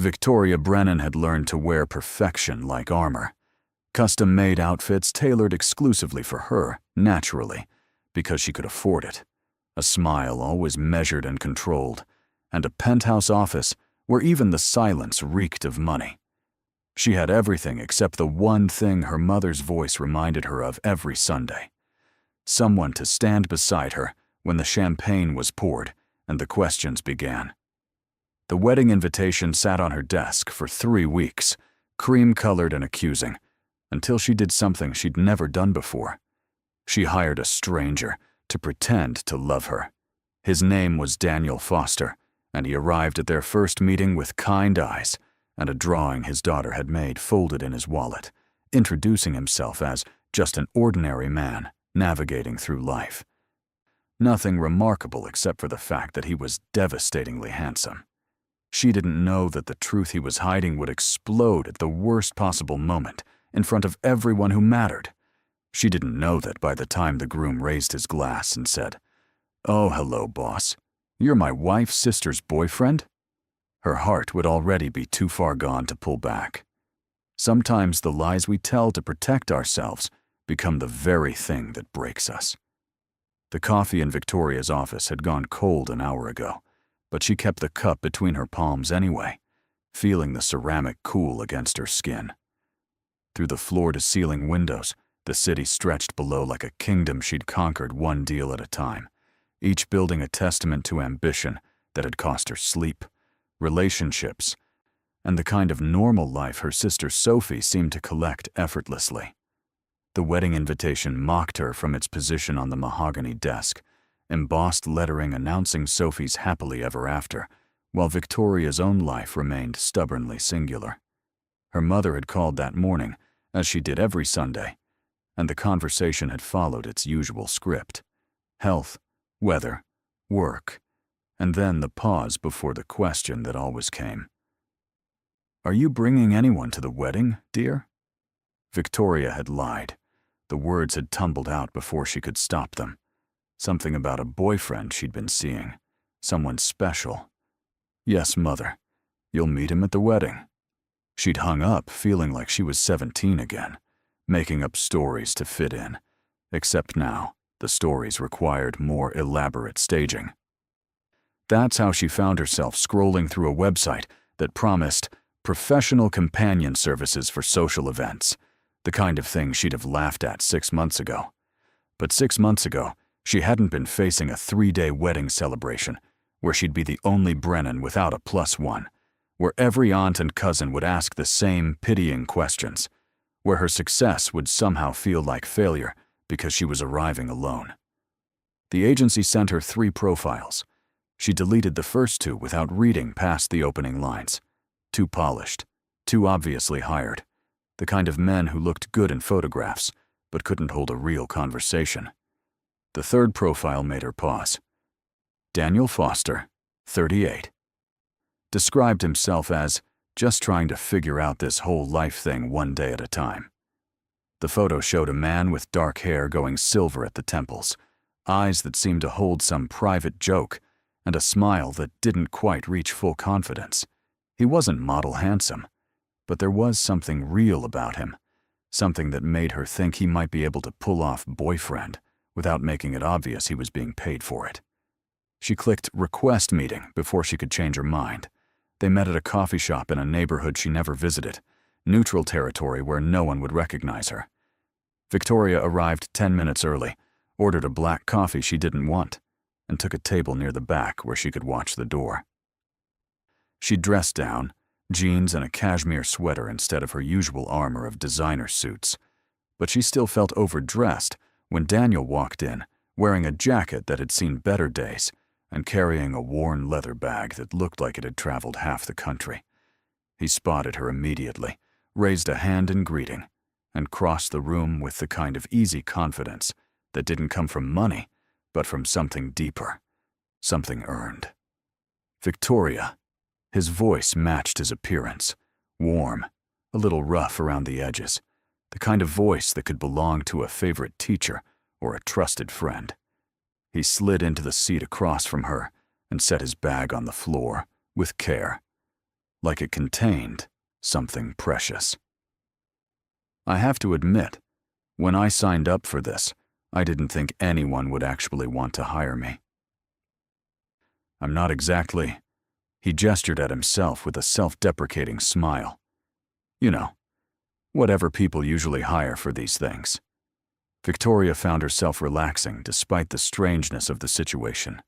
Victoria Brennan had learned to wear perfection like armor. Custom-made outfits tailored exclusively for her, naturally, because she could afford it. A smile always measured and controlled, and a penthouse office where even the silence reeked of money. She had everything except the one thing her mother's voice reminded her of every Sunday. Someone to stand beside her when the champagne was poured and the questions began. The wedding invitation sat on her desk for 3 weeks, cream-colored and accusing, until she did something she'd never done before. She hired a stranger to pretend to love her. His name was Daniel Foster, and he arrived at their first meeting with kind eyes and a drawing his daughter had made folded in his wallet, introducing himself as just an ordinary man navigating through life. Nothing remarkable except for the fact that he was devastatingly handsome. She didn't know that the truth he was hiding would explode at the worst possible moment in front of everyone who mattered. She didn't know that by the time the groom raised his glass and said, "Oh, hello, boss. You're my wife's sister's boyfriend?" Her heart would already be too far gone to pull back. Sometimes the lies we tell to protect ourselves become the very thing that breaks us. The coffee in Victoria's office had gone cold an hour ago, but she kept the cup between her palms anyway, feeling the ceramic cool against her skin. Through the floor-to-ceiling windows, the city stretched below like a kingdom she'd conquered one deal at a time, each building a testament to ambition that had cost her sleep, relationships, and the kind of normal life her sister Sophie seemed to collect effortlessly. The wedding invitation mocked her from its position on the mahogany desk, embossed lettering announcing Sophie's happily ever after, while Victoria's own life remained stubbornly singular. Her mother had called that morning, as she did every Sunday, and the conversation had followed its usual script: health, weather, work, and then the pause before the question that always came. "Are you bringing anyone to the wedding, dear?" Victoria had lied. The words had tumbled out before she could stop them. Something about a boyfriend she'd been seeing. Someone special. "Yes, Mother. You'll meet him at the wedding." She'd hung up feeling like she was 17 again, making up stories to fit in. Except now, the stories required more elaborate staging. That's how she found herself scrolling through a website that promised professional companion services for social events, the kind of thing she'd have laughed at 6 months ago. But 6 months ago, she hadn't been facing a 3-day wedding celebration where she'd be the only Brennan without a +1, where every aunt and cousin would ask the same pitying questions, where her success would somehow feel like failure because she was arriving alone. The agency sent her 3 profiles. She deleted the first 2 without reading past the opening lines. Too polished, too obviously hired, the kind of men who looked good in photographs but couldn't hold a real conversation. The 3rd profile made her pause. Daniel Foster, 38. Described himself as just trying to figure out this whole life thing one day at a time. The photo showed a man with dark hair going silver at the temples, eyes that seemed to hold some private joke, and a smile that didn't quite reach full confidence. He wasn't model handsome, but there was something real about him, something that made her think he might be able to pull off boyfriend without making it obvious he was being paid for it. She clicked request meeting before she could change her mind. They met at a coffee shop in a neighborhood she never visited, neutral territory where no one would recognize her. Victoria arrived 10 minutes early, ordered a black coffee she didn't want, and took a table near the back where she could watch the door. She dressed down, jeans and a cashmere sweater instead of her usual armor of designer suits, but she still felt overdressed when Daniel walked in, wearing a jacket that had seen better days and carrying a worn leather bag that looked like it had traveled half the country. He spotted her immediately, raised a hand in greeting, and crossed the room with the kind of easy confidence that didn't come from money, but from something deeper, something earned. Victoria. His voice matched his appearance, warm, a little rough around the edges, the kind of voice that could belong to a favorite teacher or a trusted friend. He slid into the seat across from her and set his bag on the floor with care. like it contained something precious. I have to admit, when I signed up for this, I didn't think anyone would actually want to hire me. I'm not exactly. He gestured at himself with a self-deprecating smile. You know, whatever people usually hire for these things. Victoria found herself relaxing despite the strangeness of the situation.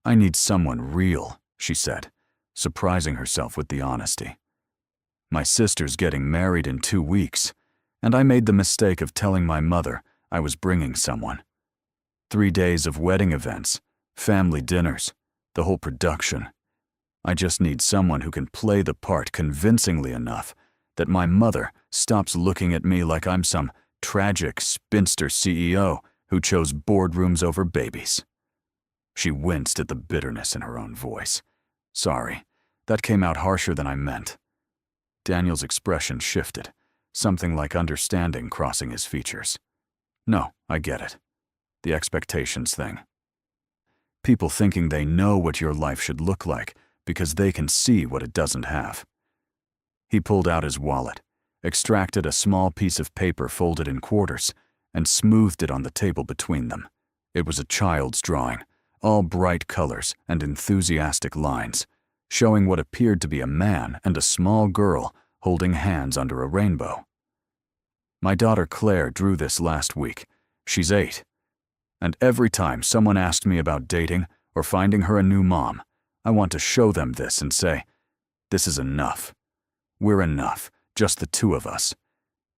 I need someone real, she said, surprising herself with the honesty. My sister's getting married in 2 weeks, and I made the mistake of telling my mother I was bringing someone. 3 days of wedding events, family dinners, the whole production. I just need someone who can play the part convincingly enough that my mother stops looking at me like I'm some tragic spinster CEO who chose boardrooms over babies. She winced at the bitterness in her own voice. Sorry, that came out harsher than I meant. Daniel's expression shifted, something like understanding crossing his features. No, I get it. The expectations thing. People thinking they know what your life should look like because they can see what it doesn't have. He pulled out his wallet, extracted a small piece of paper folded in quarters, and smoothed it on the table between them. It was a child's drawing, all bright colors and enthusiastic lines, showing what appeared to be a man and a small girl holding hands under a rainbow. My daughter Claire drew this last week. She's 8. And every time someone asked me about dating or finding her a new mom, I want to show them this and say, this is enough. We're enough, just the 2 of us.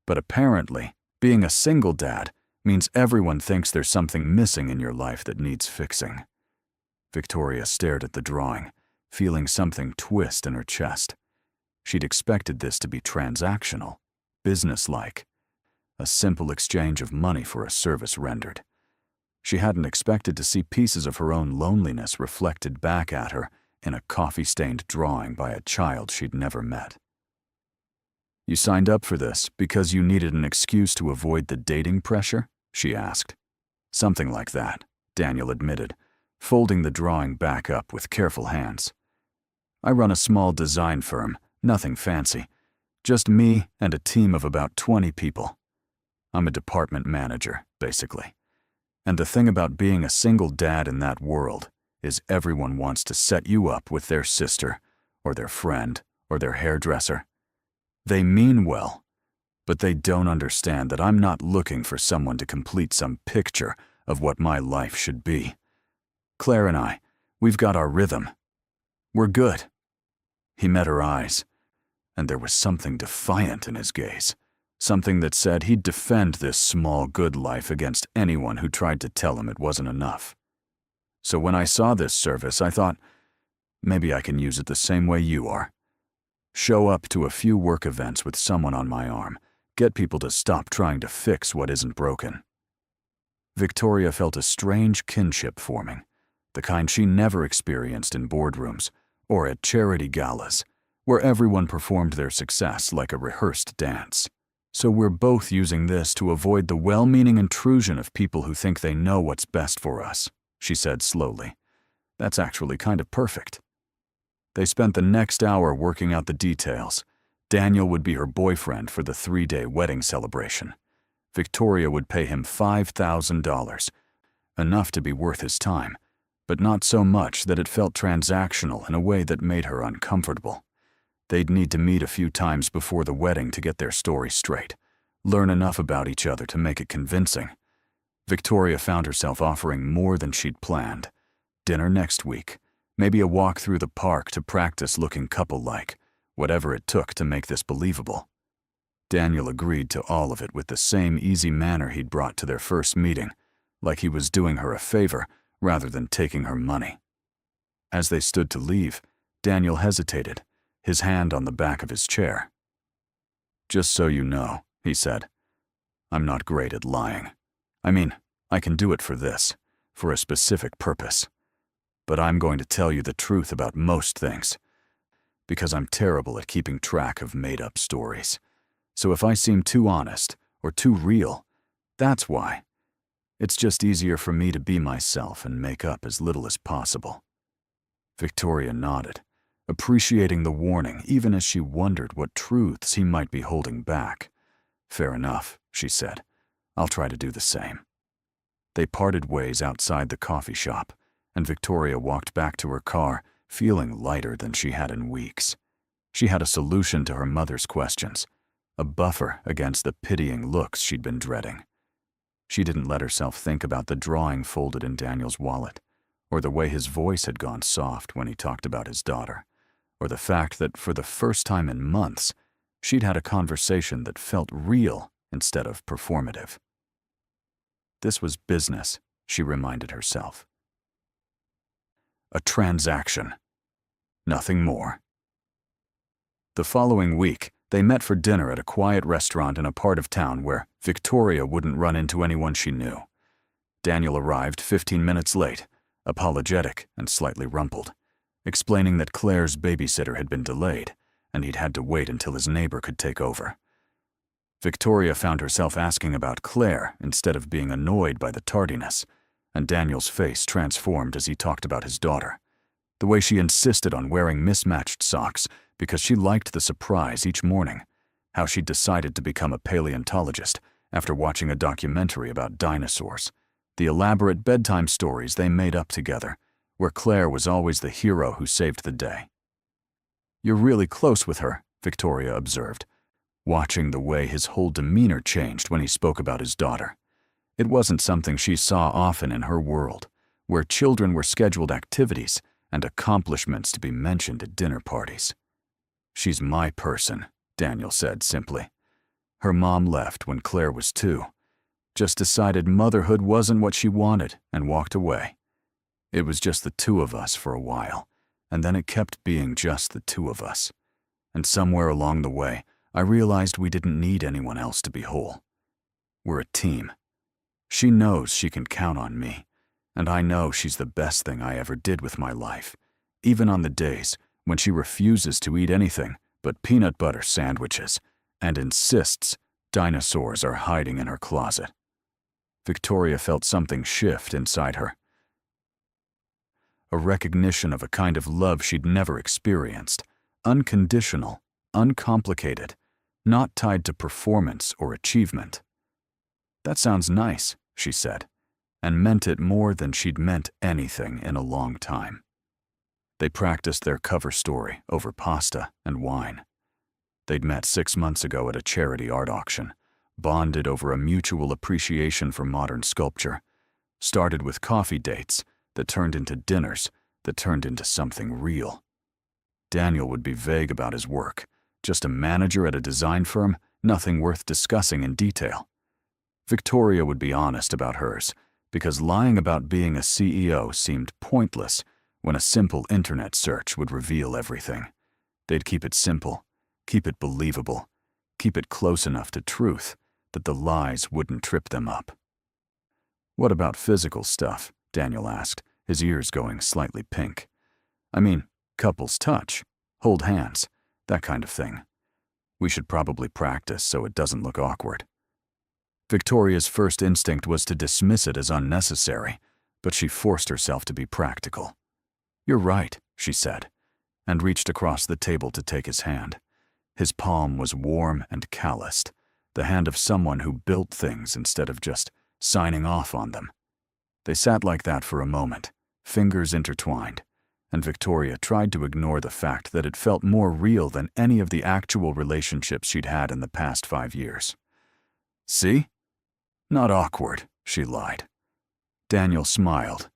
But apparently, being a single dad means everyone thinks there's something missing in your life that needs fixing. Victoria stared at the drawing, feeling something twist in her chest. She'd expected this to be transactional, businesslike, a simple exchange of money for a service rendered. She hadn't expected to see pieces of her own loneliness reflected back at her in a coffee-stained drawing by a child she'd never met. You signed up for this because you needed an excuse to avoid the dating pressure? She asked. Something like that, Daniel admitted, folding the drawing back up with careful hands. I run a small design firm, nothing fancy, just me and a team of about 20 people. I'm a department manager, basically. And the thing about being a single dad in that world is everyone wants to set you up with their sister, or their friend, or their hairdresser. They mean well, but they don't understand that I'm not looking for someone to complete some picture of what my life should be. Claire and I, we've got our rhythm. We're good. He met her eyes, and there was something defiant in his gaze, something that said he'd defend this small good life against anyone who tried to tell him it wasn't enough. So when I saw this service, I thought, maybe I can use it the same way you are. Show up to a few work events with someone on my arm, get people to stop trying to fix what isn't broken. Victoria felt a strange kinship forming, the kind she never experienced in boardrooms or at charity galas, where everyone performed their success like a rehearsed dance. So we're both using this to avoid the well-meaning intrusion of people who think they know what's best for us, she said slowly. That's actually kind of perfect. They spent the next hour working out the details. Daniel would be her boyfriend for the 3-day wedding celebration. Victoria would pay him $5,000, enough to be worth his time, but not so much that it felt transactional in a way that made her uncomfortable. They'd need to meet a few times before the wedding to get their story straight, learn enough about each other to make it convincing. Victoria found herself offering more than she'd planned. Dinner next week, maybe a walk through the park to practice looking couple-like, whatever it took to make this believable. Daniel agreed to all of it with the same easy manner he'd brought to their first meeting, like he was doing her a favor rather than taking her money. As they stood to leave, Daniel hesitated, his hand on the back of his chair. Just so you know, he said, I'm not great at lying. I mean, I can do it for this, for a specific purpose. But I'm going to tell you the truth about most things, because I'm terrible at keeping track of made-up stories. So if I seem too honest or too real, that's why. It's just easier for me to be myself and make up as little as possible. Victoria nodded, appreciating the warning even as she wondered what truths he might be holding back. "Fair enough," she said. "I'll try to do the same." They parted ways outside the coffee shop, and Victoria walked back to her car, feeling lighter than she had in weeks. She had a solution to her mother's questions, a buffer against the pitying looks she'd been dreading. She didn't let herself think about the drawing folded in Daniel's wallet, or the way his voice had gone soft when he talked about his daughter, or the fact that for the first time in months, she'd had a conversation that felt real instead of performative. This was business, she reminded herself. A transaction. Nothing more. The following week, they met for dinner at a quiet restaurant in a part of town where Victoria wouldn't run into anyone she knew. Daniel arrived 15 minutes late, apologetic and slightly rumpled, explaining that Claire's babysitter had been delayed, and he'd had to wait until his neighbor could take over. Victoria found herself asking about Claire instead of being annoyed by the tardiness, and Daniel's face transformed as he talked about his daughter. The way she insisted on wearing mismatched socks because she liked the surprise each morning, how she decided to become a paleontologist after watching a documentary about dinosaurs, the elaborate bedtime stories they made up together, where Claire was always the hero who saved the day. "You're really close with her," Victoria observed, watching the way his whole demeanor changed when he spoke about his daughter. It wasn't something she saw often in her world, where children were scheduled activities and accomplishments to be mentioned at dinner parties. "She's my person," Daniel said simply. Her mom left when Claire was 2, just decided motherhood wasn't what she wanted and walked away. It was just the 2 of us for a while, and then it kept being just the 2 of us. And somewhere along the way, I realized we didn't need anyone else to be whole. We're a team. She knows she can count on me, and I know she's the best thing I ever did with my life, even on the days when she refuses to eat anything but peanut butter sandwiches and insists dinosaurs are hiding in her closet. Victoria felt something shift inside her, a recognition of a kind of love she'd never experienced, unconditional, uncomplicated, not tied to performance or achievement. "That sounds nice," she said, and meant it more than she'd meant anything in a long time. They practiced their cover story over pasta and wine. They'd met 6 months ago at a charity art auction, bonded over a mutual appreciation for modern sculpture, started with coffee dates that turned into dinners that turned into something real. Daniel would be vague about his work, just a manager at a design firm, nothing worth discussing in detail. Victoria would be honest about hers, because lying about being a CEO seemed pointless when a simple internet search would reveal everything. They'd keep it simple, keep it believable, keep it close enough to truth that the lies wouldn't trip them up. "What about physical stuff?" Daniel asked, his ears going slightly pink. "I mean, couples touch, hold hands, that kind of thing. We should probably practice so it doesn't look awkward." Victoria's first instinct was to dismiss it as unnecessary, but she forced herself to be practical. "You're right," she said, and reached across the table to take his hand. His palm was warm and calloused, the hand of someone who built things instead of just signing off on them. They sat like that for a moment, fingers intertwined, and Victoria tried to ignore the fact that it felt more real than any of the actual relationships she'd had in the past 5 years. "See? Not awkward," she lied. Daniel smiled,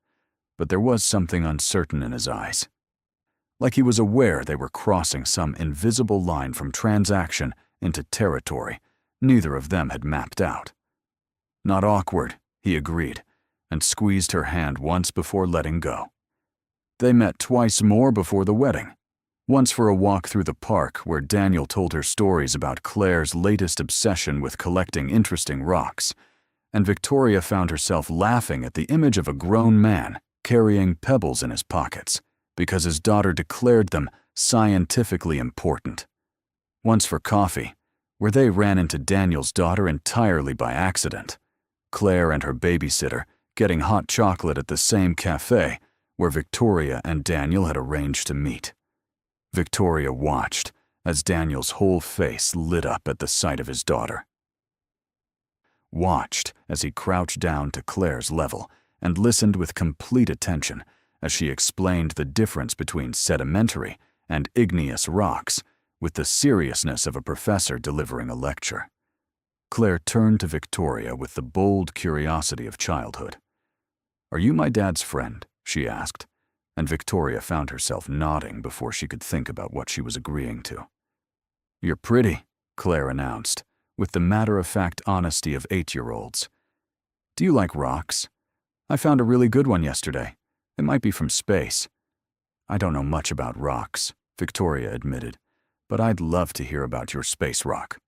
but there was something uncertain in his eyes. Like he was aware they were crossing some invisible line from transaction into territory neither of them had mapped out. "Not awkward," he agreed, and squeezed her hand once before letting go. They met twice more before the wedding. Once for a walk through the park where Daniel told her stories about Claire's latest obsession with collecting interesting rocks, and Victoria found herself laughing at the image of a grown man carrying pebbles in his pockets because his daughter declared them scientifically important. Once for coffee, where they ran into Daniel's daughter entirely by accident, Claire and her babysitter getting hot chocolate at the same cafe where Victoria and Daniel had arranged to meet. Victoria watched as Daniel's whole face lit up at the sight of his daughter. Watched as he crouched down to Claire's level and listened with complete attention as she explained the difference between sedimentary and igneous rocks with the seriousness of a professor delivering a lecture. Claire turned to Victoria with the bold curiosity of childhood. "Are you my dad's friend?" she asked, and Victoria found herself nodding before she could think about what she was agreeing to. "You're pretty," Claire announced, with the matter-of-fact honesty of 8-year-olds. "Do you like rocks? I found a really good one yesterday. It might be from space." "I don't know much about rocks," Victoria admitted, "but I'd love to hear about your space rock."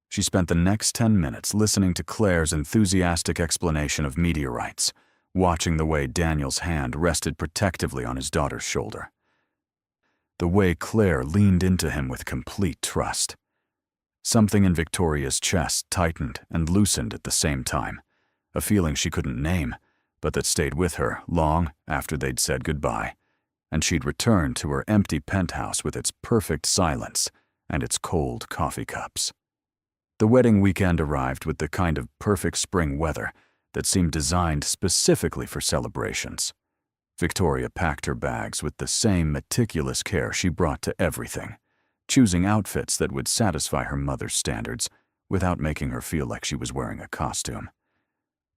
She spent the next 10 minutes listening to Claire's enthusiastic explanation of meteorites, watching the way Daniel's hand rested protectively on his daughter's shoulder. The way Claire leaned into him with complete trust. Something in Victoria's chest tightened and loosened at the same time, a feeling she couldn't name, but that stayed with her long after they'd said goodbye, and she'd returned to her empty penthouse with its perfect silence and its cold coffee cups. The wedding weekend arrived with the kind of perfect spring weather that seemed designed specifically for celebrations. Victoria packed her bags with the same meticulous care she brought to everything, choosing outfits that would satisfy her mother's standards without making her feel like she was wearing a costume.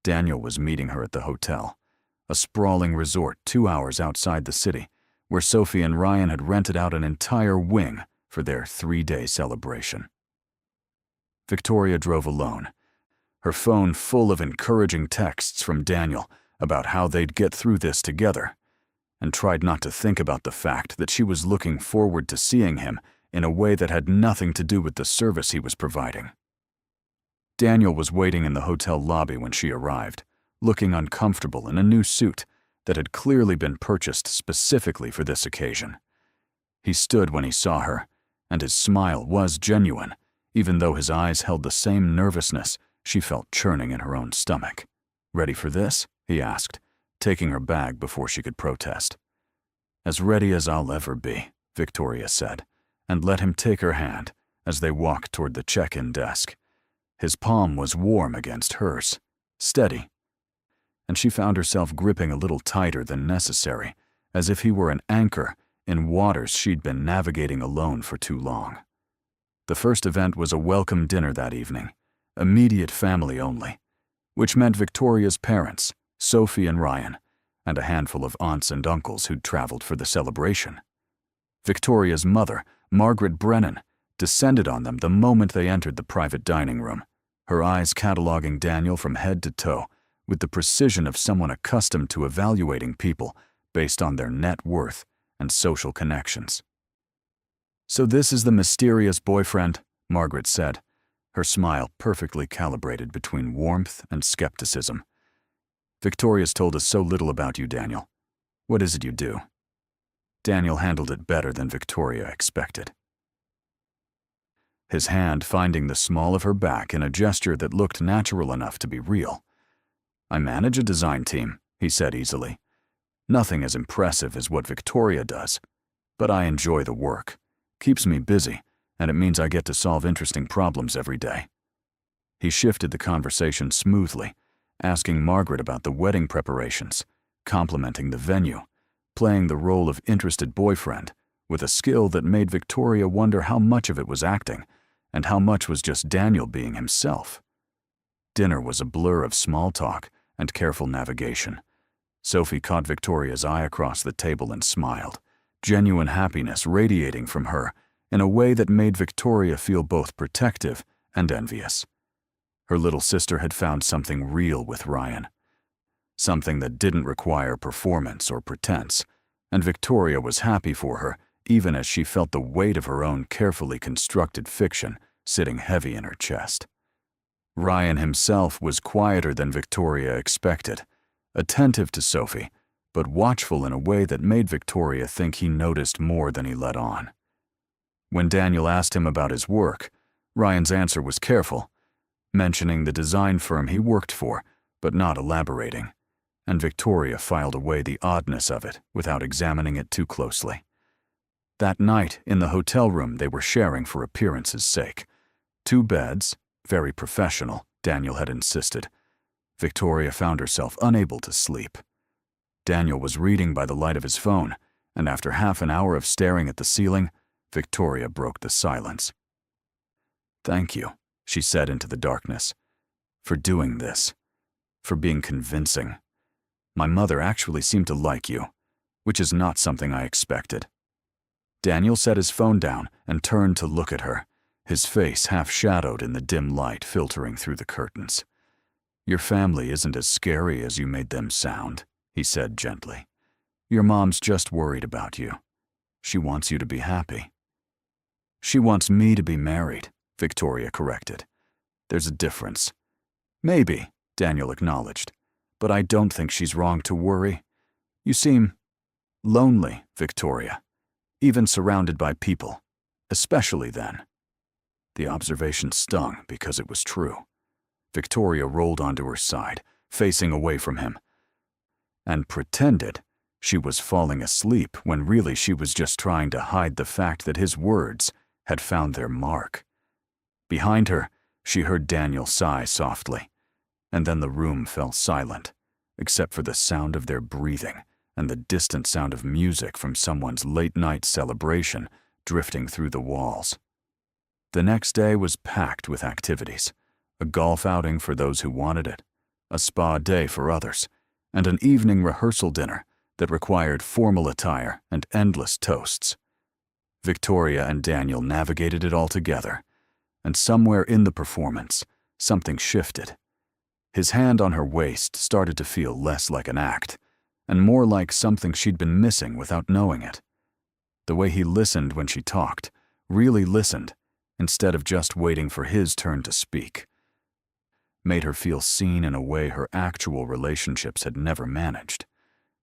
Daniel was meeting her at the hotel, a sprawling resort 2 hours outside the city, where Sophie and Ryan had rented out an entire wing for their 3-day celebration. Victoria drove alone, her phone full of encouraging texts from Daniel about how they'd get through this together, and tried not to think about the fact that she was looking forward to seeing him in a way that had nothing to do with the service he was providing. Daniel was waiting in the hotel lobby when she arrived, looking uncomfortable in a new suit that had clearly been purchased specifically for this occasion. He stood when he saw her, and his smile was genuine, even though his eyes held the same nervousness she felt churning in her own stomach. "Ready for this?" he asked, taking her bag before she could protest. "As ready as I'll ever be," Victoria said, and let him take her hand as they walked toward the check-in desk. His palm was warm against hers, steady, and she found herself gripping a little tighter than necessary, as if he were an anchor in waters she'd been navigating alone for too long. The first event was a welcome dinner that evening, immediate family only, which meant Victoria's parents, Sophie and Ryan, and a handful of aunts and uncles who'd traveled for the celebration. Victoria's mother, Margaret Brennan, descended on them the moment they entered the private dining room, her eyes cataloging Daniel from head to toe with the precision of someone accustomed to evaluating people based on their net worth and social connections. "So this is the mysterious boyfriend," Margaret said, her smile perfectly calibrated between warmth and skepticism. "Victoria's told us so little about you, Daniel. What is it you do?" Daniel handled it better than Victoria expected, his hand finding the small of her back in a gesture that looked natural enough to be real. "I manage a design team," he said easily. "Nothing as impressive as what Victoria does, but I enjoy the work. Keeps me busy, and it means I get to solve interesting problems every day." He shifted the conversation smoothly, asking Margaret about the wedding preparations, complimenting the venue, playing the role of interested boyfriend with a skill that made Victoria wonder how much of it was acting and how much was just Daniel being himself. Dinner was a blur of small talk and careful navigation. Sophie caught Victoria's eye across the table and smiled, genuine happiness radiating from her in a way that made Victoria feel both protective and envious. Her little sister had found something real with Ryan, something that didn't require performance or pretense, and Victoria was happy for her even as she felt the weight of her own carefully constructed fiction sitting heavy in her chest. Ryan himself was quieter than Victoria expected, attentive to Sophie, but watchful in a way that made Victoria think he noticed more than he let on. When Daniel asked him about his work, Ryan's answer was careful, mentioning the design firm he worked for, but not elaborating, and Victoria filed away the oddness of it without examining it too closely. That night, in the hotel room they were sharing for appearance's sake. 2 beds, very professional, Daniel had insisted. Victoria found herself unable to sleep. Daniel was reading by the light of his phone, and after half an hour of staring at the ceiling, Victoria broke the silence. "Thank you," she said into the darkness, "for doing this, for being convincing. My mother actually seemed to like you, which is not something I expected." Daniel set his phone down and turned to look at her, his face half-shadowed in the dim light filtering through the curtains. "Your family isn't as scary as you made them sound," he said gently. "Your mom's just worried about you. She wants you to be happy." "She wants me to be married," Victoria corrected. "There's a difference." "Maybe," Daniel acknowledged, "but I don't think she's wrong to worry. You seem lonely, Victoria, even surrounded by people, especially then." The observation stung because it was true. Victoria rolled onto her side, facing away from him, and pretended she was falling asleep when really she was just trying to hide the fact that his words had found their mark. Behind her, she heard Daniel sigh softly, and then the room fell silent, except for the sound of their breathing and the distant sound of music from someone's late-night celebration drifting through the walls. The next day was packed with activities: a golf outing for those who wanted it, a spa day for others, and an evening rehearsal dinner that required formal attire and endless toasts. Victoria and Daniel navigated it all together, and somewhere in the performance, something shifted. His hand on her waist started to feel less like an act, and more like something she'd been missing without knowing it. The way he listened when she talked, really listened, instead of just waiting for his turn to speak, made her feel seen in a way her actual relationships had never managed.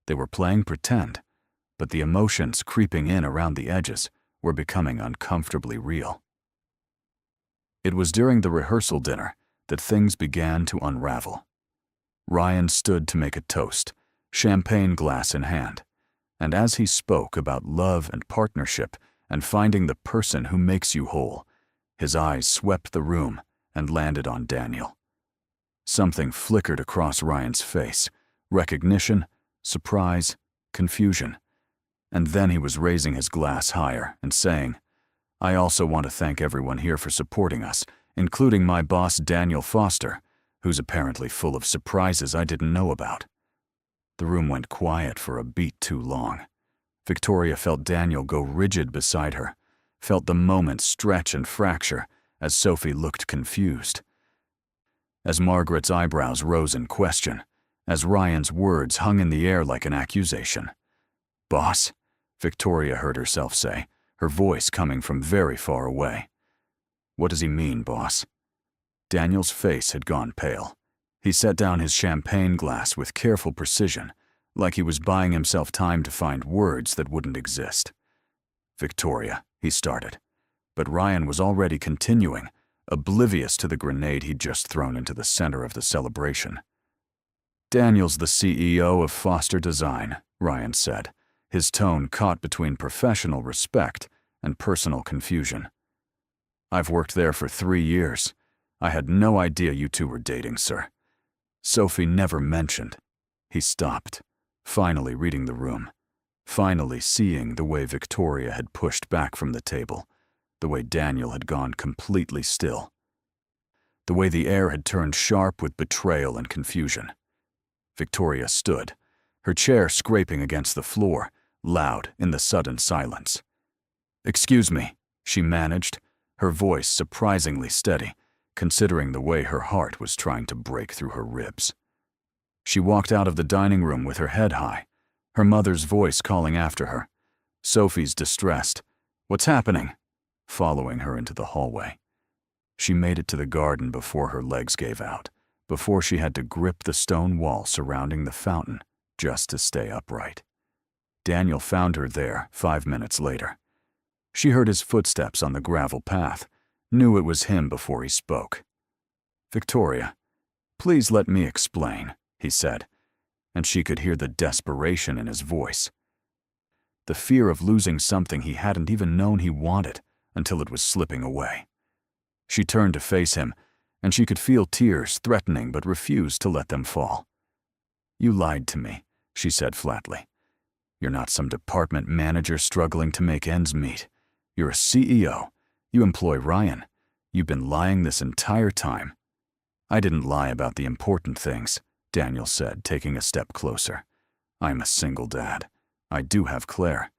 They were playing pretend, but the emotions creeping in around the edges were becoming uncomfortably real. It was during the rehearsal dinner that things began to unravel. Ryan stood to make a toast, champagne glass in hand, and as he spoke about love and partnership and finding the person who makes you whole, his eyes swept the room and landed on Daniel. Something flickered across Ryan's face: recognition, surprise, confusion. And then he was raising his glass higher and saying, "I also want to thank everyone here for supporting us, including my boss Daniel Foster, who's apparently full of surprises I didn't know about." The room went quiet for a beat too long. Victoria felt Daniel go rigid beside her, felt the moment stretch and fracture as Sophie looked confused, as Margaret's eyebrows rose in question, as Ryan's words hung in the air like an accusation. "Boss?" Victoria heard herself say, her voice coming from very far away. "What does he mean, boss?" Daniel's face had gone pale. He set down his champagne glass with careful precision, like he was buying himself time to find words that wouldn't exist. "Victoria," he started, but Ryan was already continuing, oblivious to the grenade he'd just thrown into the center of the celebration. "Daniel's the CEO of Foster Design," Ryan said, his tone caught between professional respect and personal confusion. "I've worked there for 3 years. I had no idea you two were dating, sir. Sophie never mentioned." He stopped, finally reading the room, finally seeing the way Victoria had pushed back from the table, the way Daniel had gone completely still, the way the air had turned sharp with betrayal and confusion. Victoria stood, her chair scraping against the floor, loud in the sudden silence. "Excuse me," she managed, her voice surprisingly steady, considering the way her heart was trying to break through her ribs. She walked out of the dining room with her head high, her mother's voice calling after her, Sophie's distressed, "What's happening?" following her into the hallway. She made it to the garden before her legs gave out, before she had to grip the stone wall surrounding the fountain just to stay upright. Daniel found her there 5 minutes later. She heard his footsteps on the gravel path, knew it was him before he spoke. "Victoria, please let me explain," he said, and she could hear the desperation in his voice. the fear of losing something he hadn't even known he wanted until it was slipping away. She turned to face him, and she could feel tears threatening but refused to let them fall. "You lied to me," she said flatly. "You're not some department manager struggling to make ends meet. You're a CEO. You employ Ryan. You've been lying this entire time." "I didn't lie about the important things," Daniel said, taking a step closer. "I'm a single dad. I do have Claire.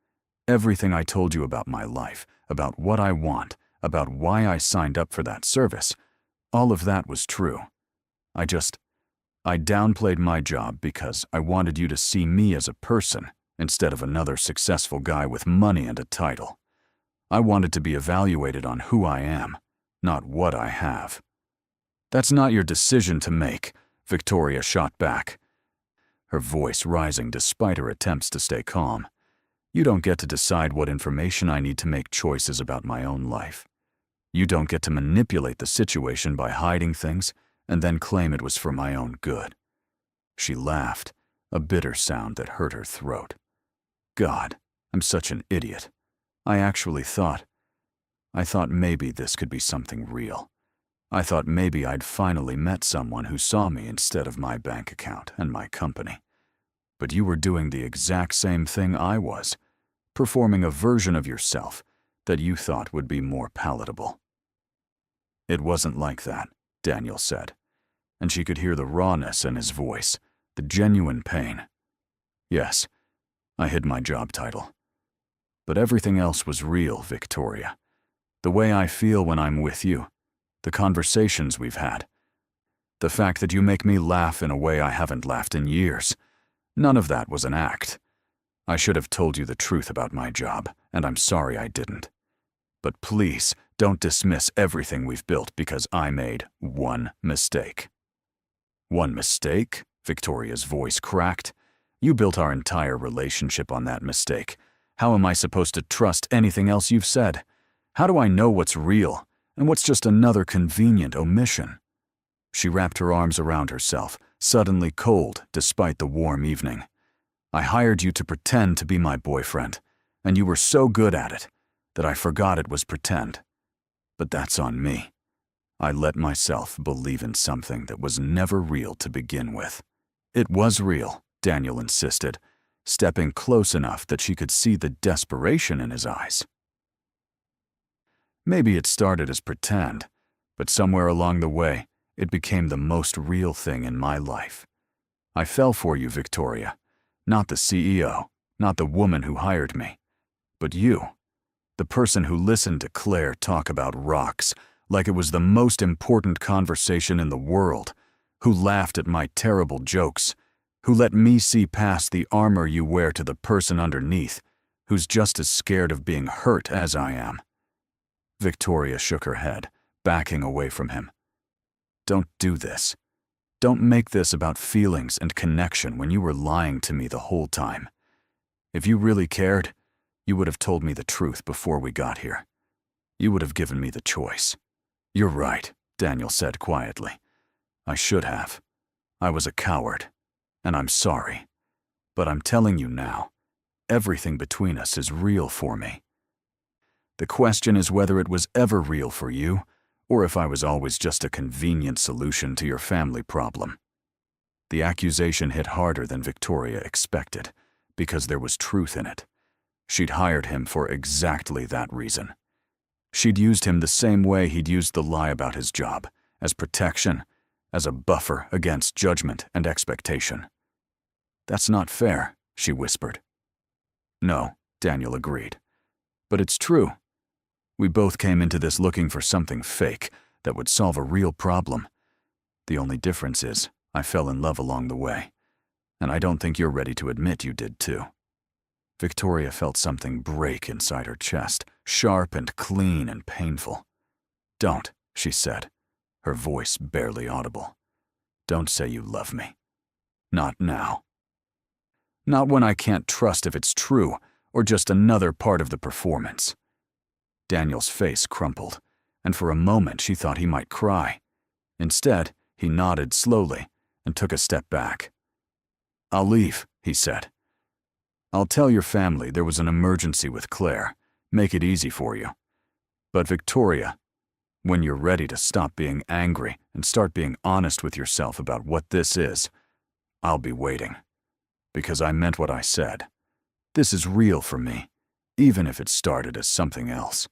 Everything I told you about my life, about what I want, about why I signed up for that service, all of that was true. I downplayed my job because I wanted you to see me as a person instead of another successful guy with money and a title. I wanted to be evaluated on who I am, not what I have." "That's not your decision to make," Victoria shot back, her voice rising despite her attempts to stay calm. "You don't get to decide what information I need to make choices about my own life. You don't get to manipulate the situation by hiding things and then claim it was for my own good." She laughed, a bitter sound that hurt her throat. "God, I'm such an idiot. I thought maybe this could be something real. I thought maybe I'd finally met someone who saw me instead of my bank account and my company. But you were doing the exact same thing I was, performing a version of yourself that you thought would be more palatable." "It wasn't like that," Daniel said, and she could hear the rawness in his voice, the genuine pain. "Yes, I hid my job title. But everything else was real, Victoria. The way I feel when I'm with you, the conversations we've had, the fact that you make me laugh in a way I haven't laughed in years, none of that was an act. I should have told you the truth about my job, and I'm sorry I didn't. But please, don't dismiss everything we've built because I made one mistake." "One mistake?" Victoria's voice cracked. "You built our entire relationship on that mistake. How am I supposed to trust anything else you've said? How do I know what's real and what's just another convenient omission?" She wrapped her arms around herself, suddenly cold despite the warm evening. "I hired you to pretend to be my boyfriend, and you were so good at it that I forgot it was pretend. But that's on me. I let myself believe in something that was never real to begin with." "It was real," Daniel insisted, stepping close enough that she could see the desperation in his eyes. "Maybe it started as pretend, but somewhere along the way, it became the most real thing in my life. I fell for you, Victoria. Not the CEO, not the woman who hired me, but you. The person who listened to Claire talk about rocks like it was the most important conversation in the world, who laughed at my terrible jokes, who let me see past the armor you wear to the person underneath, who's just as scared of being hurt as I am." Victoria shook her head, backing away from him. "Don't do this. Don't make this about feelings and connection when you were lying to me the whole time. If you really cared, you would have told me the truth before we got here. You would have given me the choice." "You're right," Daniel said quietly. "I should have. I was a coward, and I'm sorry. But I'm telling you now, everything between us is real for me. The question is whether it was ever real for you, or if I was always just a convenient solution to your family problem." The accusation hit harder than Victoria expected, because there was truth in it. She'd hired him for exactly that reason. She'd used him the same way he'd used the lie about his job, as protection, as a buffer against judgment and expectation. "That's not fair," she whispered. "No," Daniel agreed. "But it's true. We both came into this looking for something fake that would solve a real problem. The only difference is I fell in love along the way, and I don't think you're ready to admit you did too." Victoria felt something break inside her chest, sharp and clean and painful. "Don't," she said, her voice barely audible. "Don't say you love me. Not now. Not when I can't trust if it's true or just another part of the performance." Daniel's face crumpled, and for a moment she thought he might cry. Instead, he nodded slowly and took a step back. "I'll leave," he said. I'll tell your family there was an emergency with Claire. Make it easy for you. But Victoria, when you're ready to stop being angry and start being honest with yourself about what this is, I'll be waiting. Because I meant what I said. This is real for me, even if it started as something else."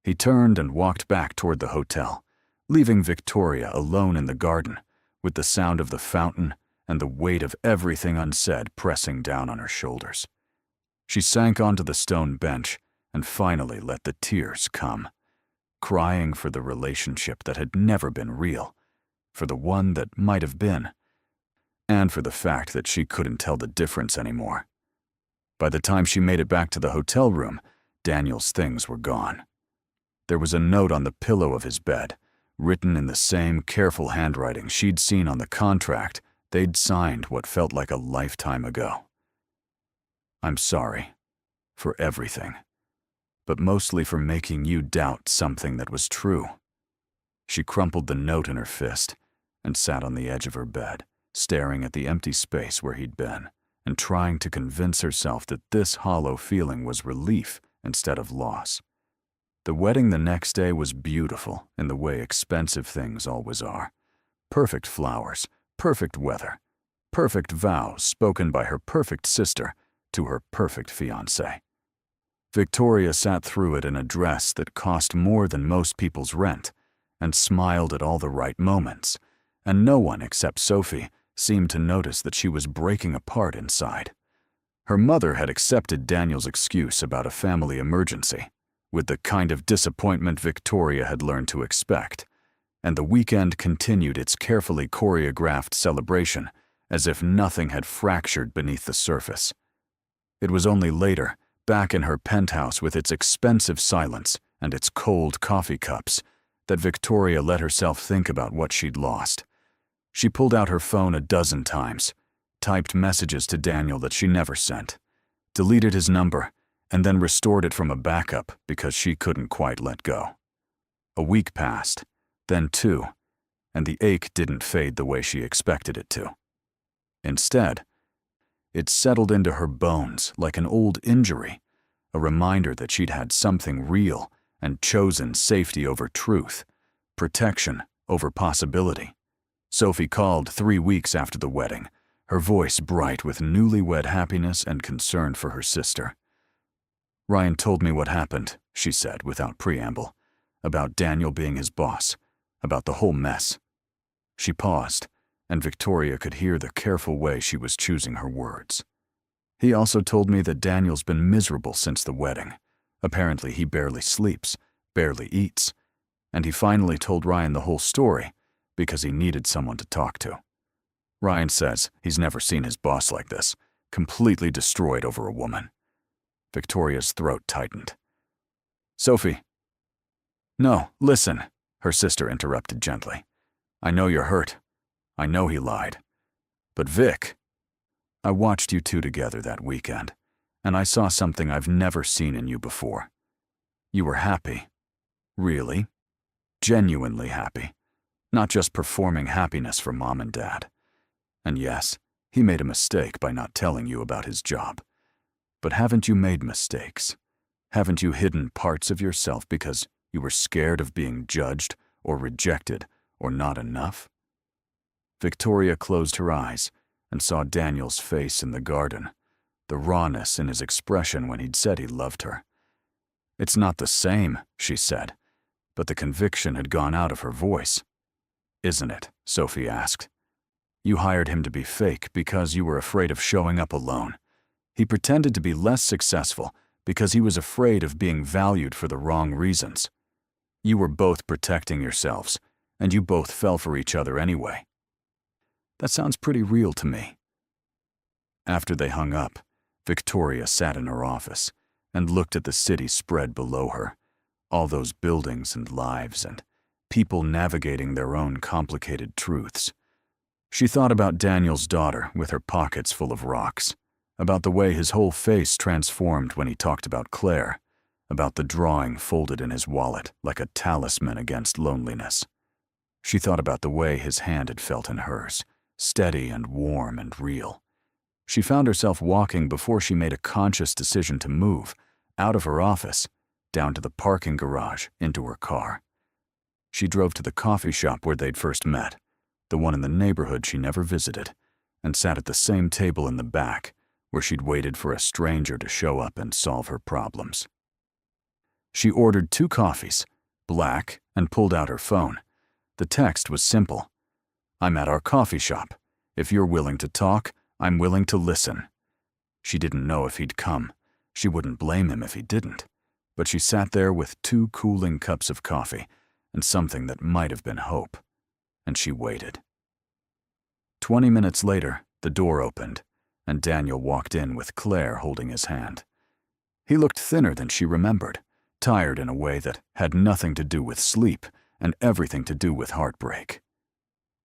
He turned and walked back toward the hotel, leaving Victoria alone in the garden, with the sound of the fountain and the weight of everything unsaid pressing down on her shoulders. She sank onto the stone bench and finally let the tears come, crying for the relationship that had never been real, for the one that might have been, and for the fact that she couldn't tell the difference anymore. By the time she made it back to the hotel room, Daniel's things were gone. There was a note on the pillow of his bed, written in the same careful handwriting she'd seen on the contract they'd signed what felt like a lifetime ago. "I'm sorry for everything, but mostly for making you doubt something that was true." She crumpled the note in her fist and sat on the edge of her bed, staring at the empty space where he'd been, and trying to convince herself that this hollow feeling was relief instead of loss. The wedding the next day was beautiful in the way expensive things always are. Perfect flowers, perfect weather, perfect vows spoken by her perfect sister to her perfect fiancé. Victoria sat through it in a dress that cost more than most people's rent and smiled at all the right moments, and no one except Sophie seemed to notice that she was breaking apart inside. Her mother had accepted Daniel's excuse about a family emergency, with the kind of disappointment Victoria had learned to expect, and the weekend continued its carefully choreographed celebration as if nothing had fractured beneath the surface. It was only later, back in her penthouse with its expensive silence and its cold coffee cups, that Victoria let herself think about what she'd lost. She pulled out her phone a dozen times, typed messages to Daniel that she never sent, deleted his number, and then restored it from a backup because she couldn't quite let go. A week passed, then 2, and the ache didn't fade the way she expected it to. Instead, it settled into her bones like an old injury, a reminder that she'd had something real and chosen safety over truth, protection over possibility. Sophie called 3 weeks after the wedding, her voice bright with newlywed happiness and concern for her sister. "Ryan told me what happened," she said without preamble, about Daniel being his boss, about the whole mess. She paused, and Victoria could hear the careful way she was choosing her words. "He also told me that Daniel's been miserable since the wedding. Apparently he barely sleeps, barely eats, and he finally told Ryan the whole story because he needed someone to talk to. Ryan says he's never seen his boss like this, completely destroyed over a woman." Victoria's throat tightened. "Sophie." "No, listen," her sister interrupted gently. "I know you're hurt. I know he lied. But Vic, I watched you two together that weekend, and I saw something I've never seen in you before. You were happy. Really. Genuinely happy. Not just performing happiness for Mom and Dad. And yes, he made a mistake by not telling you about his job. But haven't you made mistakes? Haven't you hidden parts of yourself because you were scared of being judged or rejected or not enough?" Victoria closed her eyes and saw Daniel's face in the garden, the rawness in his expression when he'd said he loved her. "It's not the same," she said, but the conviction had gone out of her voice. "Isn't it?" Sophie asked. "You hired him to be fake because you were afraid of showing up alone. He pretended to be less successful because he was afraid of being valued for the wrong reasons. You were both protecting yourselves, and you both fell for each other anyway." "That sounds pretty real to me." After they hung up, Victoria sat in her office and looked at the city spread below her, all those buildings and lives and people navigating their own complicated truths. She thought about Daniel's daughter with her pockets full of rocks, about the way his whole face transformed when he talked about Claire, about the drawing folded in his wallet like a talisman against loneliness. She thought about the way his hand had felt in hers, steady and warm and real. She found herself walking before she made a conscious decision to move, out of her office, down to the parking garage, into her car. She drove to the coffee shop where they'd first met, the one in the neighborhood she never visited, and sat at the same table in the back, where she'd waited for a stranger to show up and solve her problems. She ordered 2 coffees, black, and pulled out her phone. The text was simple. "I'm at our coffee shop. If you're willing to talk, I'm willing to listen." She didn't know if he'd come. She wouldn't blame him if he didn't. But she sat there with 2 cooling cups of coffee and something that might have been hope. And she waited. 20 minutes later, the door opened, and Daniel walked in with Claire holding his hand. He looked thinner than she remembered, tired in a way that had nothing to do with sleep and everything to do with heartbreak.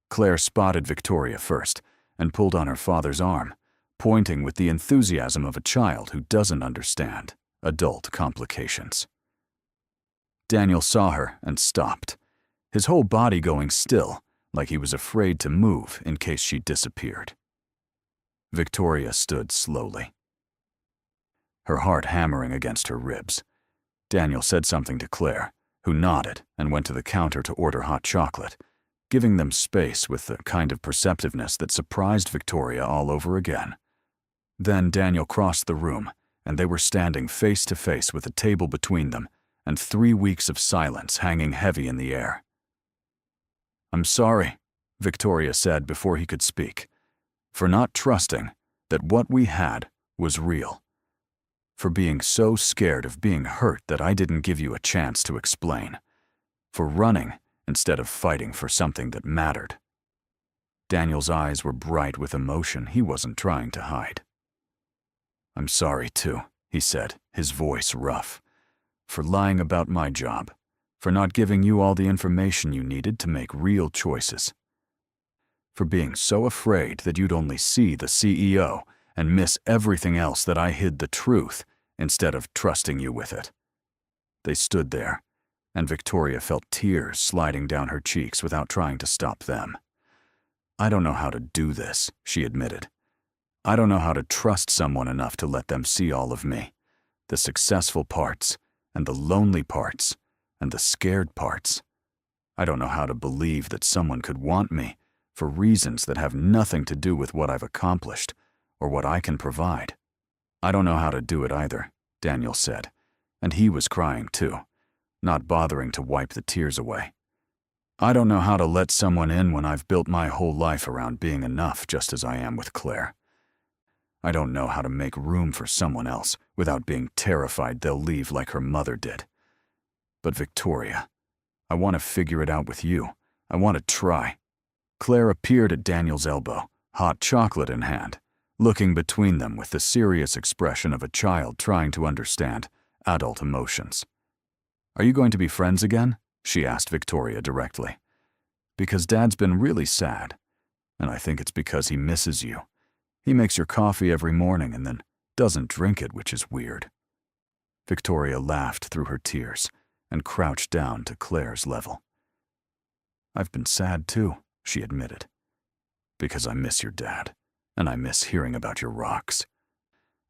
Claire spotted Victoria first and pulled on her father's arm, pointing with the enthusiasm of a child who doesn't understand adult complications. Daniel saw her and stopped, his whole body going still, like he was afraid to move in case she disappeared. Victoria stood slowly, her heart hammering against her ribs. Daniel said something to Claire, who nodded and went to the counter to order hot chocolate, giving them space with the kind of perceptiveness that surprised Victoria all over again. Then Daniel crossed the room, and they were standing face to face with a table between them and 3 weeks of silence hanging heavy in the air. "I'm sorry," Victoria said before he could speak, "for not trusting that what we had was real. For being so scared of being hurt that I didn't give you a chance to explain. For running instead of fighting for something that mattered." Daniel's eyes were bright with emotion he wasn't trying to hide. "I'm sorry too," he said, his voice rough, "for lying about my job, for not giving you all the information you needed to make real choices. For being so afraid that you'd only see the CEO and miss everything else that I hid the truth instead of trusting you with it." They stood there, and Victoria felt tears sliding down her cheeks without trying to stop them. "I don't know how to do this," she admitted. "I don't know how to trust someone enough to let them see all of me, the successful parts, and the lonely parts, and the scared parts. I don't know how to believe that someone could want me for reasons that have nothing to do with what I've accomplished or what I can provide." "I don't know how to do it either," Daniel said, and he was crying too, not bothering to wipe the tears away. "I don't know how to let someone in when I've built my whole life around being enough just as I am with Claire. I don't know how to make room for someone else without being terrified they'll leave like her mother did. But Victoria, I want to figure it out with you. I want to try." Claire appeared at Daniel's elbow, hot chocolate in hand, looking between them with the serious expression of a child trying to understand adult emotions. "Are you going to be friends again?" she asked Victoria directly. "Because Dad's been really sad, and I think it's because he misses you. He makes your coffee every morning and then doesn't drink it, which is weird." Victoria laughed through her tears and crouched down to Claire's level. "I've been sad too," she admitted, "because I miss your dad, and I miss hearing about your rocks.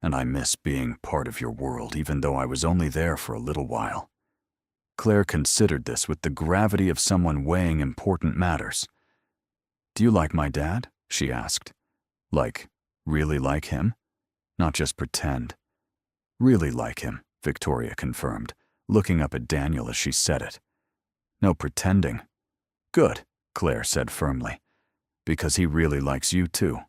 And I miss being part of your world even though I was only there for a little while." Claire considered this with the gravity of someone weighing important matters. "Do you like my dad?" she asked. "Like, really like him? Not just pretend." "Really like him," Victoria confirmed, looking up at Daniel as she said it. "No pretending." "Good," Claire said firmly, "because he really likes you too.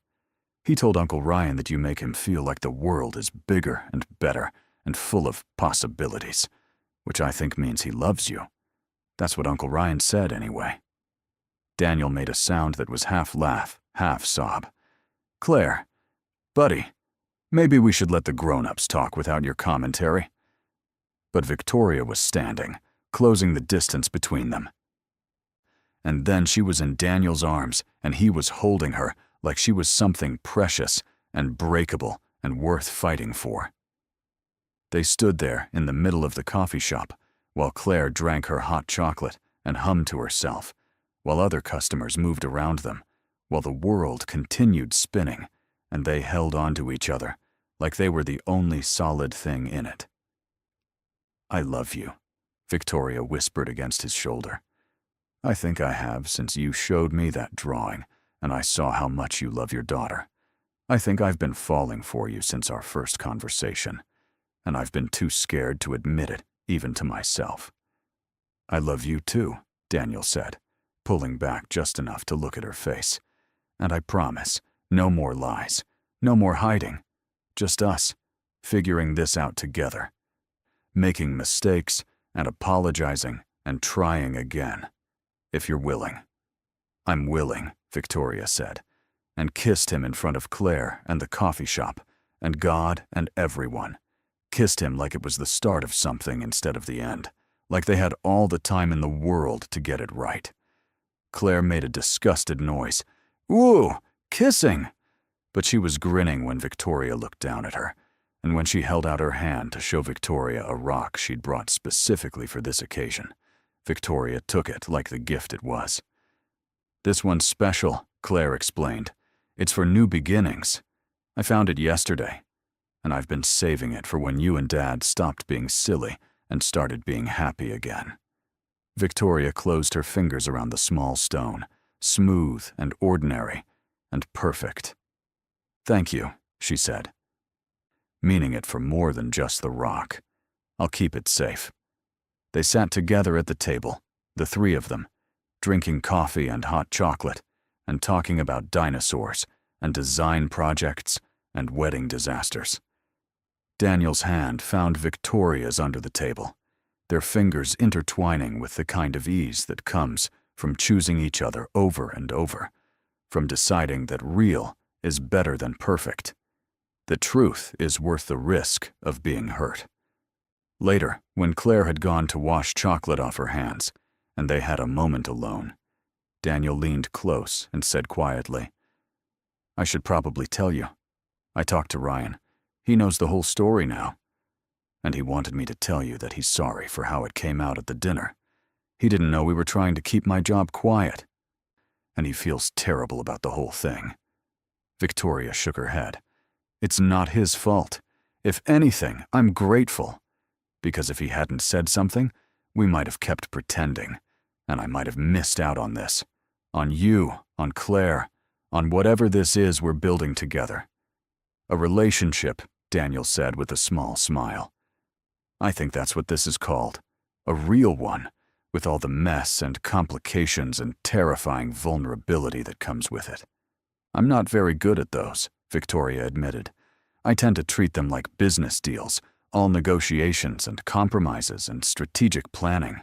He told Uncle Ryan that you make him feel like the world is bigger and better and full of possibilities, which I think means he loves you. That's what Uncle Ryan said anyway." Daniel made a sound that was half laugh, half sob. "Claire, buddy, maybe we should let the grown-ups talk without your commentary." But Victoria was standing, closing the distance between them. And then she was in Daniel's arms, and he was holding her like she was something precious and breakable and worth fighting for. They stood there in the middle of the coffee shop while Claire drank her hot chocolate and hummed to herself, while other customers moved around them, while the world continued spinning and they held on to each other like they were the only solid thing in it. "I love you," Victoria whispered against his shoulder. "I think I have since you showed me that drawing and I saw how much you love your daughter. I think I've been falling for you since our first conversation, and I've been too scared to admit it, even to myself." "I love you too," Daniel said, pulling back just enough to look at her face. "And I promise, no more lies, no more hiding, just us, figuring this out together, making mistakes and apologizing and trying again, if you're willing." "I'm willing," Victoria said, and kissed him in front of Claire and the coffee shop, and God and everyone. Kissed him like it was the start of something instead of the end, like they had all the time in the world to get it right. Claire made a disgusted noise. "Ooh, kissing!" But she was grinning when Victoria looked down at her, and when she held out her hand to show Victoria a rock she'd brought specifically for this occasion, Victoria took it like the gift it was. "This one's special," Claire explained. "It's for new beginnings. I found it yesterday, and I've been saving it for when you and Dad stopped being silly and started being happy again." Victoria closed her fingers around the small stone, smooth and ordinary and perfect. "Thank you," she said, meaning it for more than just the rock. "I'll keep it safe." They sat together at the table, the three of them, drinking coffee and hot chocolate, and talking about dinosaurs and design projects and wedding disasters. Daniel's hand found Victoria's under the table, their fingers intertwining with the kind of ease that comes from choosing each other over and over, from deciding that real is better than perfect. The truth is worth the risk of being hurt. Later, when Claire had gone to wash chocolate off her hands, and they had a moment alone, Daniel leaned close and said quietly, "I should probably tell you. I talked to Ryan. He knows the whole story now. And he wanted me to tell you that he's sorry for how it came out at the dinner. He didn't know we were trying to keep my job quiet. And he feels terrible about the whole thing." Victoria shook her head. "It's not his fault. If anything, I'm grateful. Because if he hadn't said something, we might have kept pretending, and I might have missed out on this. On you, on Claire, on whatever this is we're building together. A relationship," Daniel said with a small smile. "I think that's what this is called. A real one, with all the mess and complications and terrifying vulnerability that comes with it. I'm not very good at those," Victoria admitted. "I tend to treat them like business deals, all negotiations and compromises and strategic planning."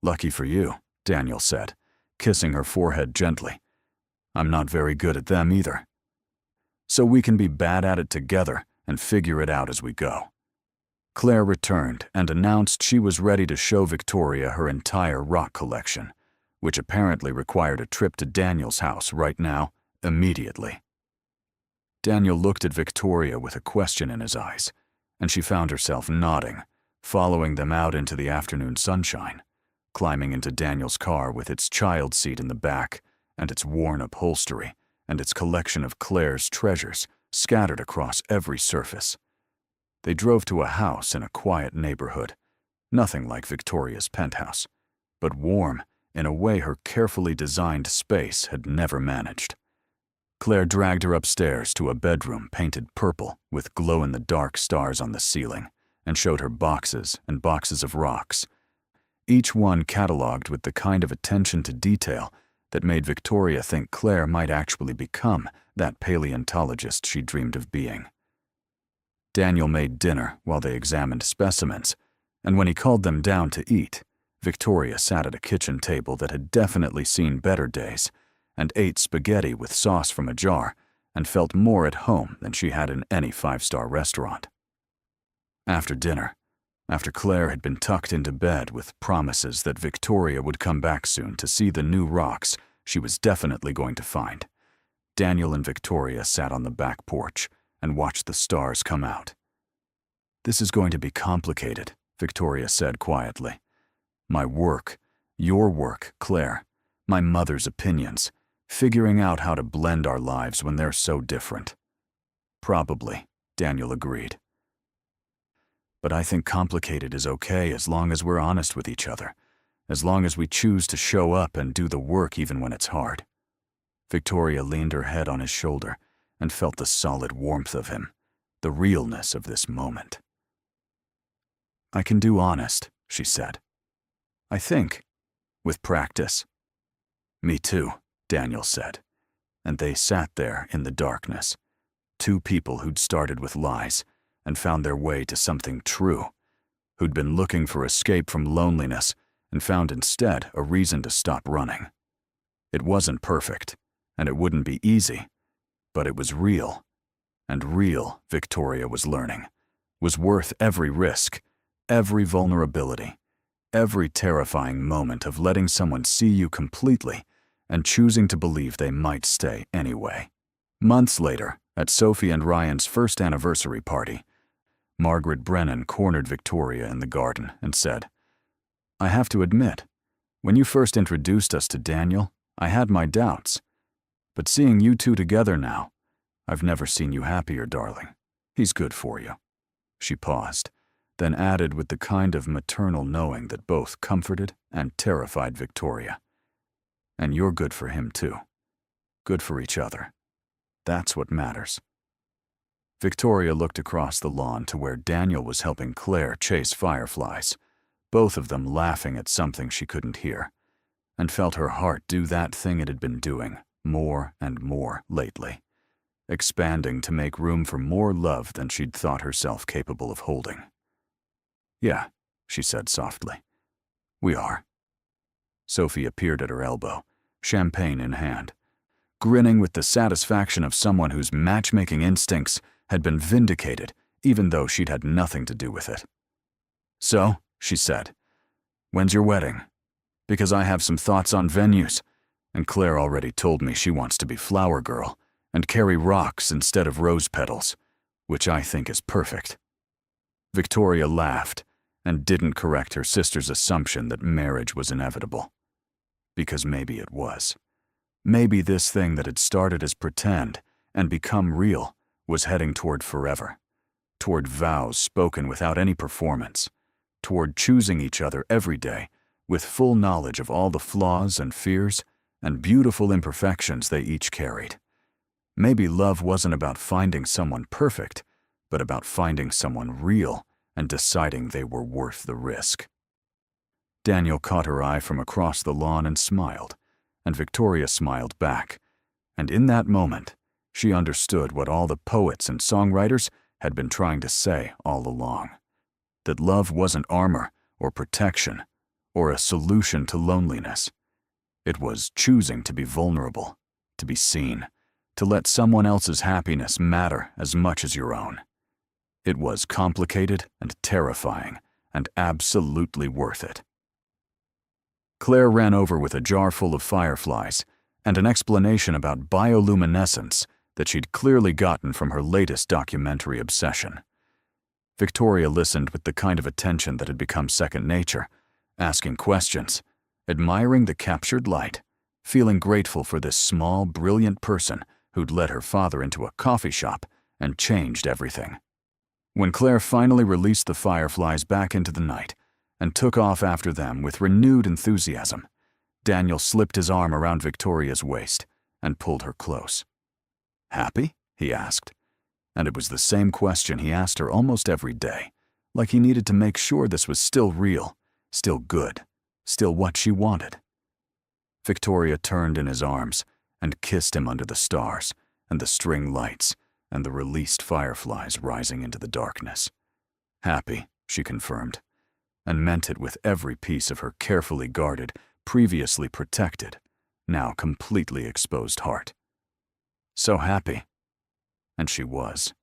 "Lucky for you," Daniel said, kissing her forehead gently. "I'm not very good at them either. So we can be bad at it together and figure it out as we go." Claire returned and announced she was ready to show Victoria her entire rock collection, which apparently required a trip to Daniel's house right now, immediately. Daniel looked at Victoria with a question in his eyes, and she found herself nodding, following them out into the afternoon sunshine, climbing into Daniel's car with its child seat in the back and its worn upholstery and its collection of Claire's treasures scattered across every surface. They drove to a house in a quiet neighborhood, nothing like Victoria's penthouse, but warm in a way her carefully designed space had never managed. Claire dragged her upstairs to a bedroom painted purple with glow-in-the-dark stars on the ceiling and showed her boxes and boxes of rocks, each one cataloged with the kind of attention to detail that made Victoria think Claire might actually become that paleontologist she dreamed of being. Daniel made dinner while they examined specimens, and when he called them down to eat, Victoria sat at a kitchen table that had definitely seen better days and ate spaghetti with sauce from a jar and felt more at home than she had in any five-star restaurant. After dinner, after Claire had been tucked into bed with promises that Victoria would come back soon to see the new rocks she was definitely going to find, Daniel and Victoria sat on the back porch and watched the stars come out. "This is going to be complicated," Victoria said quietly. "My work, your work, Claire, my mother's opinions, figuring out how to blend our lives when they're so different. Probably, Daniel agreed. But I think complicated is okay as long as we're honest with each other, as long as we choose to show up and do the work even when it's hard. Victoria leaned her head on his shoulder and felt the solid warmth of him, the realness of this moment. I can do honest, she said. I think, with practice. Me too, Daniel said, and they sat there in the darkness, two people who'd started with lies and found their way to something true, who'd been looking for escape from loneliness and found instead a reason to stop running. It wasn't perfect, and it wouldn't be easy, but it was real. And real, Victoria was learning, was worth every risk, every vulnerability, every terrifying moment of letting someone see you completely and choosing to believe they might stay anyway. Months later, at Sophie and Ryan's first anniversary party, Margaret Brennan cornered Victoria in the garden and said, I have to admit, when you first introduced us to Daniel, I had my doubts. But seeing you two together now, I've never seen you happier, darling. He's good for you. She paused, then added with the kind of maternal knowing that both comforted and terrified Victoria. And you're good for him too. Good for each other. That's what matters. Victoria looked across the lawn to where Daniel was helping Claire chase fireflies, both of them laughing at something she couldn't hear, and felt her heart do that thing it had been doing more and more lately, expanding to make room for more love than she'd thought herself capable of holding. Yeah, she said softly. We are. Sophie appeared at her elbow, champagne in hand, grinning with the satisfaction of someone whose matchmaking instincts had been vindicated even though she'd had nothing to do with it. So, she said, when's your wedding? Because I have some thoughts on venues, and Claire already told me she wants to be flower girl and carry rocks instead of rose petals, which I think is perfect. Victoria laughed and didn't correct her sister's assumption that marriage was inevitable. Because maybe it was. Maybe this thing that had started as pretend and become real was heading toward forever, toward vows spoken without any performance, toward choosing each other every day with full knowledge of all the flaws and fears and beautiful imperfections they each carried. Maybe love wasn't about finding someone perfect, but about finding someone real and deciding they were worth the risk. Daniel caught her eye from across the lawn and smiled, and Victoria smiled back, and in that moment, she understood what all the poets and songwriters had been trying to say all along, that love wasn't armor or protection or a solution to loneliness. It was choosing to be vulnerable, to be seen, to let someone else's happiness matter as much as your own. It was complicated and terrifying and absolutely worth it. Claire ran over with a jar full of fireflies and an explanation about bioluminescence that she'd clearly gotten from her latest documentary obsession. Victoria listened with the kind of attention that had become second nature, asking questions, admiring the captured light, feeling grateful for this small, brilliant person who'd led her father into a coffee shop and changed everything. When Claire finally released the fireflies back into the night and took off after them with renewed enthusiasm, Daniel slipped his arm around Victoria's waist and pulled her close. Happy? He asked. And it was the same question he asked her almost every day, like he needed to make sure this was still real, still good, still what she wanted. Victoria turned in his arms and kissed him under the stars and the string lights and the released fireflies rising into the darkness. Happy, she confirmed, and meant it with every piece of her carefully guarded, previously protected, now completely exposed heart. So happy. And she was.